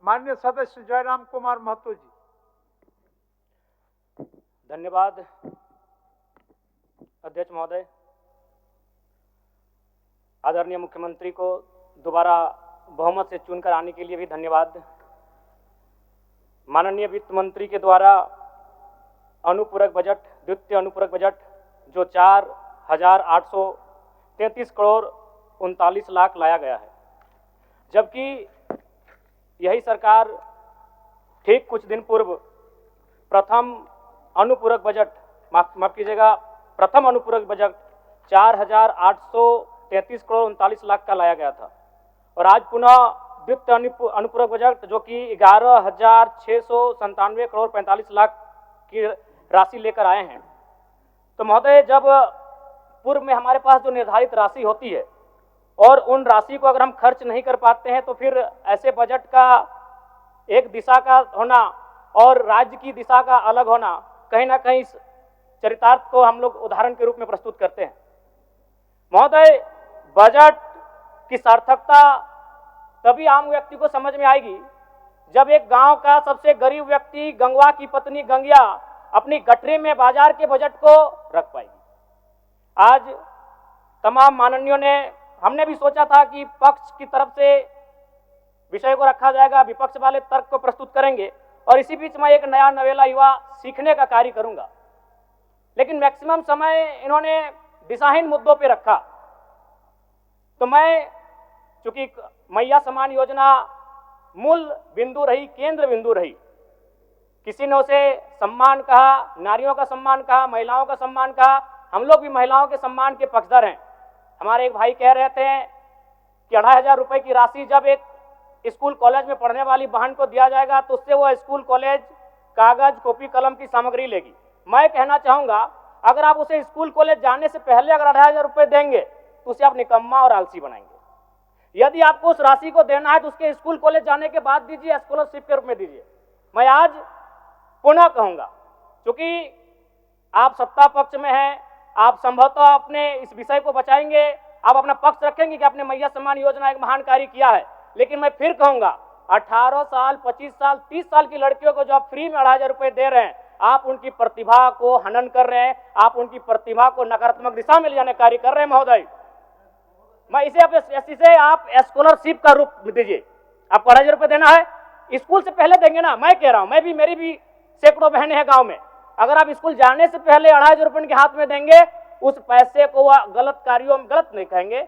माननीय सदस्य जयराम कुमार महतो जी। धन्यवाद अध्यक्ष महोदय। आदरणीय मुख्यमंत्री को दोबारा बहुमत से चुनकर आने के लिए भी धन्यवाद। माननीय वित्त मंत्री के द्वारा अनुपूरक बजट, द्वितीय अनुपूरक बजट जो 4,833 करोड़ 39 लाख लाया गया है, जबकि यही सरकार ठीक कुछ दिन पूर्व प्रथम अनुपूरक बजट, माफ कीजिएगा, प्रथम अनुपूरक बजट 4,833 करोड़ 39 लाख का लाया गया था, और आज पुनः द्वितीय अनुपूरक बजट जो कि 11,697 करोड़ 45 लाख की राशि लेकर आए हैं। तो महोदय, जब पूर्व में हमारे पास जो निर्धारित राशि होती है और उन राशि को अगर हम खर्च नहीं कर पाते हैं तो फिर ऐसे बजट का एक दिशा का होना और राज्य की दिशा का अलग होना, कहीं ना कहीं इस चरितार्थ को हम लोग उदाहरण के रूप में प्रस्तुत करते हैं। महोदय, बजट की सार्थकता तभी आम व्यक्ति को समझ में आएगी जब एक गांव का सबसे गरीब व्यक्ति, गंगवा की पत्नी गंगिया, अपनी गठरी में बाजार के बजट को रख पाएगी। आज तमाम माननीयों ने, हमने भी सोचा था कि पक्ष की तरफ से विषय को रखा जाएगा, विपक्ष वाले तर्क को प्रस्तुत करेंगे, और इसी बीच मैं एक नया नवेला युवा सीखने का कार्य करूंगा। लेकिन मैक्सिमम समय इन्होंने दिशाहीन मुद्दों पे रखा। तो मैं, चूंकि मैया सम्मान योजना मूल बिंदु रही, केंद्र बिंदु रही, किसी ने उसे सम्मान कहा, नारियों का सम्मान कहा, महिलाओं का सम्मान कहा, हम लोग भी महिलाओं के सम्मान के पक्षधर हैं। हमारे एक भाई कह रहे थे कि 2,500 रुपए की राशि जब एक स्कूल कॉलेज में पढ़ने वाली बहन को दिया जाएगा तो उससे वो स्कूल कॉलेज कागज, कॉपी, कलम की सामग्री लेगी। मैं कहना चाहूंगा, अगर आप उसे स्कूल कॉलेज जाने से पहले अगर 2,500 रुपए देंगे तो उसे आप निकम्मा और आलसी बनाएंगे। यदि आपको उस राशि को देना है तो उसके स्कूल कॉलेज जाने के बाद दीजिए, स्कॉलरशिप के रूप में दीजिए। मैं आज पुनः कहूंगा, क्योंकि आप सत्ता पक्ष में हैं, आप संभवतः अपने इस विषय को बचाएंगे, आप अपना पक्ष रखेंगे कि आपने मैया सम्मान योजना एक महान कार्य किया है। लेकिन मैं फिर कहूंगा, 18 साल, 25 साल, 30 साल की लड़कियों को जो आप फ्री में 2,500 रुपए दे रहे हैं, आप उनकी प्रतिभा को हनन कर रहे हैं, आप उनकी प्रतिभा को नकारात्मक दिशा में ले जाने कार्य कर रहे हैं। महोदय, मैं इसे आप स्कॉलरशिप का रूप दीजिए। आपको 2,500 रुपए देना है, स्कूल से पहले देंगे ना। मैं कह रहा हूं, मैं भी, मेरी भी सैकड़ों बहनें हैं गांव में, अगर आप स्कूल जाने से पहले 2,500 रुपए उनके हाथ में देंगे, उस पैसे को वह गलत कार्यों में, गलत नहीं कहेंगे,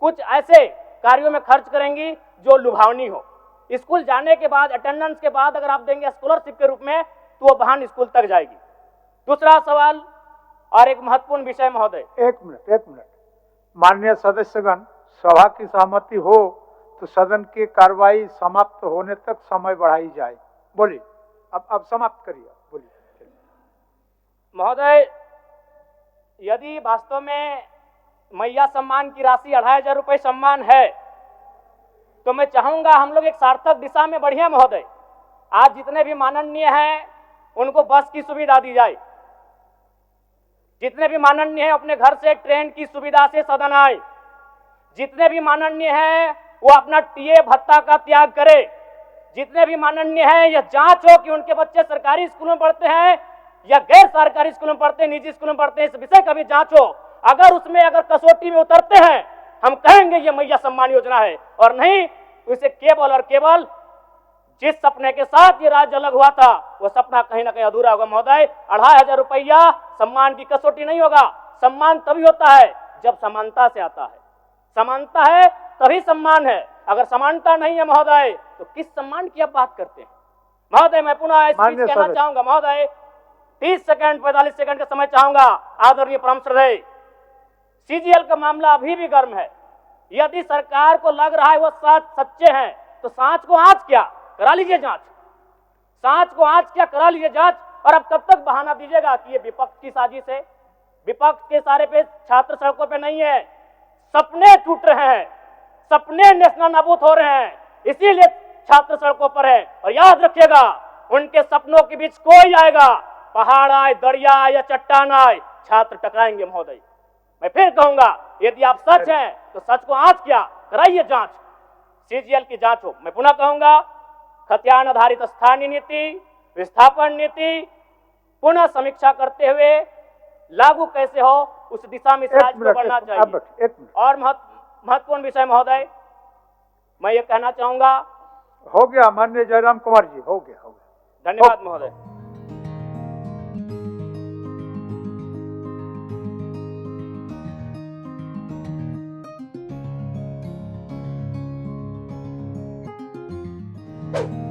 कुछ ऐसे कार्यों में खर्च करेंगी जो लुभावनी हो। स्कूल जाने के बाद, अटेंडेंस के बाद अगर आप देंगे स्कॉलरशिप के रूप में, तो वो बहन स्कूल तक जाएगी। दूसरा सवाल और एक महत्वपूर्ण विषय महोदय। एक मिनट। माननीय सदस्यगण, सभा की सहमति हो तो सदन की कार्रवाई समाप्त होने तक समय बढ़ाई जाए। बोलिए, अब समाप्त करिए, बोलिए। महोदय, यदि वास्तव में मैया सम्मान की राशि 2,500 रुपए सम्मान है तो मैं चाहूंगा हम लोग एक सार्थक दिशा में बढ़िया। महोदय, आज जितने भी माननीय हैं उनको बस की सुविधा दी जाए, जितने भी माननीय हैं अपने घर से ट्रेन की सुविधा से सदन आए, जितने भी माननीय हैं वो अपना टीए भत्ता का त्याग करे, जितने भी माननीय हैं यह जांच हो कि उनके बच्चे सरकारी स्कूलों में पढ़ते हैं या गैर सरकारी स्कूलों में पढ़ते हैं, निजी स्कूलों में पढ़ते हैं, इस विषय का भी जांच हो। अगर उसमें अगर कसौटी में उतरते हैं, हम कहेंगे ये मैया सम्मान योजना है, और नहीं तो इसे केवल और केवल जिस सपने के साथ ये राज्य अलग हुआ था वो सपना कहीं ना कहीं अधूरा होगा। महोदय, 2,500 रुपया सम्मान की कसौटी नहीं होगा। सम्मान तभी होता है जब समानता से आता है, समानता है तभी सम्मान है। अगर समानता नहीं है महोदय तो किस सम्मान की आप बात करते हैं? महोदय, मैं पुनः इस चीज कहना चाहूंगा। महोदय, 30 सेकंड 45 सेकंड का समय चाहूंगा। आदरणीय परम श्रद्धेय, सीजीएल का मामला अभी भी गर्म है। यदि सरकार को लग रहा है वो सच्चे हैं तो सांच को आंच क्या करा लीजिए जांच, सांच को आंच क्या करा लीजिए जांच। और अब कब तक बहाना दीजिएगा कि ये विपक्ष की साजिश है? विपक्ष के सारे पे छात्र सड़कों पे नहीं है, सपने टूट रहे हैं, सपने नेशनल नाबूद हो रहे हैं, इसीलिए छात्र सड़कों पर है। और याद रखिएगा, उनके सपनों के बीच कोई आएगा, पहाड़ आए, दरिया आए या चट्टान आए, छात्र टकराएंगे। महोदय, मैं फिर कहूंगा, यदि आप सच हैं तो सच को आंच क्या कराइए जांच, सीजीएल की जांच हो। मैं पुनः कहूंगा, खतियान आधारित स्थानीय नीति, विस्थापन नीति पुनः समीक्षा करते हुए लागू कैसे हो उस दिशा में राज्य को बढ़ना चाहिए। और महत्वपूर्ण विषय महोदय, मैं ये कहना चाहूंगा। हो गया माननीय जयराम कुमार जी, हो गया। धन्यवाद महोदय। you